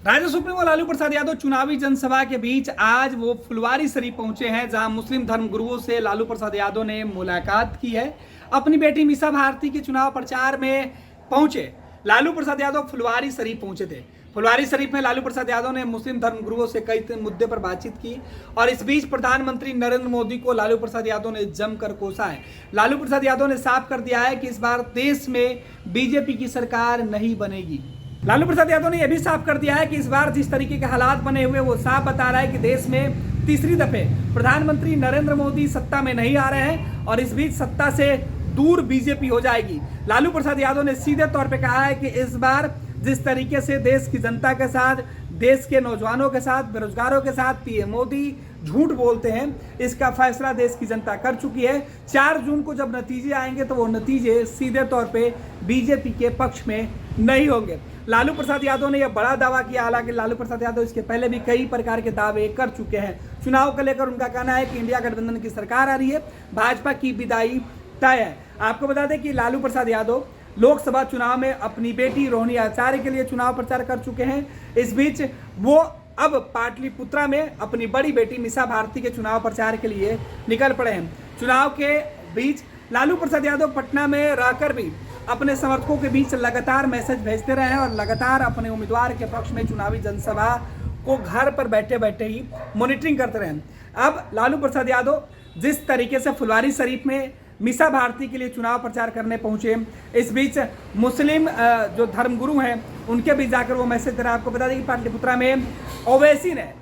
Rajad supremo Lalu Prasad Yadav चुनावी जनसभा के बीच आज वो फुलवारी शरीफ पहुंचे हैं, जहां मुस्लिम धर्मगुरुओं से लालू प्रसाद यादव ने मुलाकात की है। अपनी बेटी मीसा भारती के चुनाव प्रचार में पहुंचे लालू प्रसाद यादव फुलवारी शरीफ पहुंचे थे। फुलवारी शरीफ में लालू प्रसाद यादव ने मुस्लिम धर्मगुरुओं से कई मुद्दे पर बातचीत की और इस बीच प्रधानमंत्री नरेंद्र मोदी को लालू प्रसाद यादव ने जमकर कोसा है। लालू प्रसाद यादव ने साफ कर दिया है कि इस बार देश में बीजेपी की सरकार नहीं बनेगी। लालू प्रसाद यादव ने यह भी साफ कर दिया है कि इस बार जिस तरीके के हालात बने हुए वो साफ बता रहा है कि देश में तीसरी दफे प्रधानमंत्री नरेंद्र मोदी सत्ता में नहीं आ रहे हैं और इस बीच सत्ता से दूर बीजेपी हो जाएगी। लालू प्रसाद यादव ने सीधे तौर पे कहा है कि इस बार जिस तरीके से देश की जनता के साथ, देश के नौजवानों के साथ, बेरोजगारों के साथ पीएम मोदी झूठ बोलते हैं, इसका फैसला देश की जनता कर चुकी है। 4 जून को जब नतीजे आएंगे तो वो नतीजे सीधे तौर पे बीजेपी के पक्ष में नहीं होंगे। लालू प्रसाद यादव ने यह बड़ा दावा किया, हालांकि लालू प्रसाद यादव इसके पहले भी कई प्रकार के दावे कर चुके हैं। चुनाव को लेकर उनका कहना है कि इंडिया गठबंधन की सरकार आ रही है, भाजपा की विदाई तय है। आपको बता दें कि लालू प्रसाद यादव लोकसभा चुनाव में अपनी बेटी रोहिणी आचार्य के लिए चुनाव प्रचार कर चुके हैं। इस बीच वो अब पाटलिपुत्रा में अपनी बड़ी बेटी मीसा भारती के चुनाव प्रचार के लिए निकल पड़े हैं। चुनाव के बीच लालू प्रसाद यादव पटना में रहकर भी अपने समर्थकों के बीच लगातार मैसेज भेजते रहे हैं और लगातार अपने उम्मीदवार के पक्ष में चुनावी जनसभा को घर पर बैठे बैठे ही मॉनिटरिंग करते रहे। अब लालू प्रसाद यादव जिस तरीके से फुलवारी शरीफ में मीसा भारती के लिए चुनाव प्रचार करने पहुंचे, इस बीच मुस्लिम जो धर्मगुरु हैं उनके बीच जाकर वो मैसेज दे रहा है। आपको बता दें कि पाटलिपुत्रा में ओवैसी ने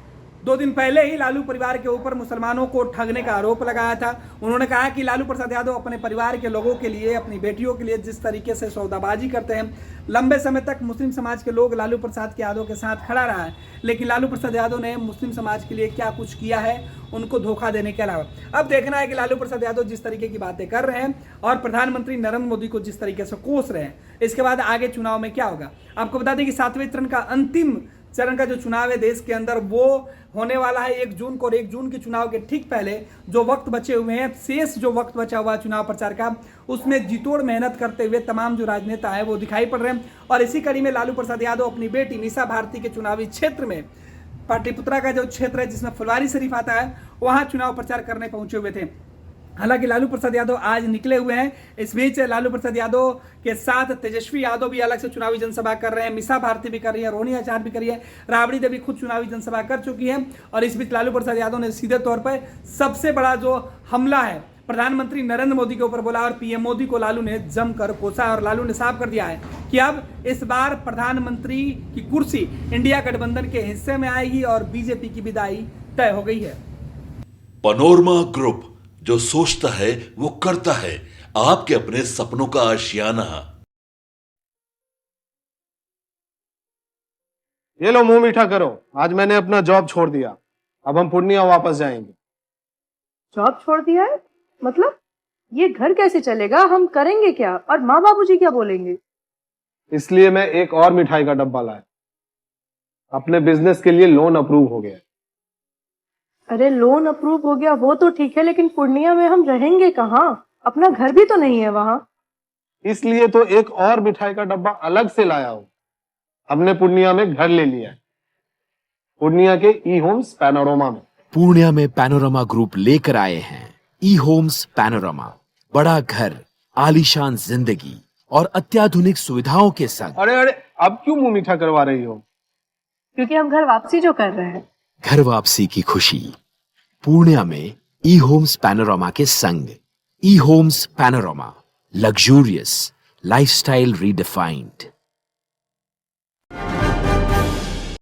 2 दिन पहले ही लालू परिवार के ऊपर मुसलमानों को ठगने का आरोप लगाया था। उन्होंने कहा कि लालू प्रसाद यादव अपने परिवार के लोगों के लिए, अपनी बेटियों के लिए जिस तरीके से सौदाबाजी करते हैं, लंबे समय तक मुस्लिम समाज के लोग लालू प्रसाद यादव के साथ खड़ा रहा है, लेकिन लालू प्रसाद यादव ने मुस्लिम समाज के लिए क्या कुछ किया है उनको धोखा देने के अलावा। अब देखना है कि लालू प्रसाद यादव जिस तरीके की बातें कर रहे हैं और प्रधानमंत्री नरेंद्र मोदी को जिस तरीके से कोस रहे हैं, इसके बाद आगे चुनाव में क्या होगा। आपको बता दें कि 7वें चरण का अंतिम चरण का जो चुनाव है देश के अंदर वो होने वाला है 1 जून को, और 1 जून के चुनाव के ठीक पहले जो वक्त बचे हुए हैं, शेष जो वक्त बचा हुआ है चुनाव प्रचार का, उसमें जीतोड़ मेहनत करते हुए तमाम जो राजनेता है वो दिखाई पड़ रहे हैं। और इसी कड़ी में लालू प्रसाद यादव अपनी बेटी मीसा भारती के चुनावी क्षेत्र में, पाटलिपुत्रा का जो क्षेत्र है जिसमें फुलवारी शरीफ आता है, वहां चुनाव प्रचार करने पहुंचे हुए थे। हालांकि लालू प्रसाद यादव आज निकले हुए हैं। इस बीच लालू प्रसाद यादव के साथ तेजस्वी यादव भी अलग से चुनावी जनसभा कर रहे हैं, मीसा भारती भी कर रही है, रोहिणी आचार्य भी कर रही है, राबड़ी देवी खुद चुनावी जनसभा कर चुकी है। और इस बीच लालू प्रसाद यादव ने सीधे तौर पर सबसे बड़ा जो हमला है प्रधानमंत्री नरेंद्र मोदी के ऊपर बोला और पीएम मोदी को लालू ने जमकर कोसा और लालू ने साफ कर दिया है कि अब इस बार प्रधानमंत्री की कुर्सी इंडिया गठबंधन के हिस्से में आएगी और बीजेपी की विदाई तय हो गई है। पैनोरमा ग्रुप, जो सोचता है वो करता है, आपके अपने सपनों का आशियाना। ये लो मुंह मीठा करो, आज मैंने अपना जॉब छोड़ दिया, अब हम पूर्णिया वापस जाएंगे। जॉब छोड़ दिया है? मतलब ये घर कैसे चलेगा? हम करेंगे क्या? और माँ बाबूजी क्या बोलेंगे? इसलिए मैं एक और मिठाई का डब्बा लाया। अपने बिजनेस के लिए लोन अप्रूव हो गया। अरे लोन अप्रूव हो गया वो तो ठीक है, लेकिन पूर्णिया में हम रहेंगे कहाँ? अपना घर भी तो नहीं है वहाँ। इसलिए तो एक और मिठाई का डब्बा अलग से लाया हूँ। हमने पूर्णिया में घर ले लिया है, पूर्णिया के ई होम्स पैनोरमा में। पूर्णिया में पैनोरमा ग्रुप लेकर आए हैं ई होम्स पैनोरमा। बड़ा घर, आलीशान जिंदगी और अत्याधुनिक सुविधाओं के संग। अरे अब क्यों मुंह मीठा करवा रही हो? क्योंकि हम घर वापसी जो कर रहे हैं। घर वापसी की खुशी पूर्णिया में ई होम्स पैनोरमा के संग। ई homes panorama, luxurious lifestyle redefined.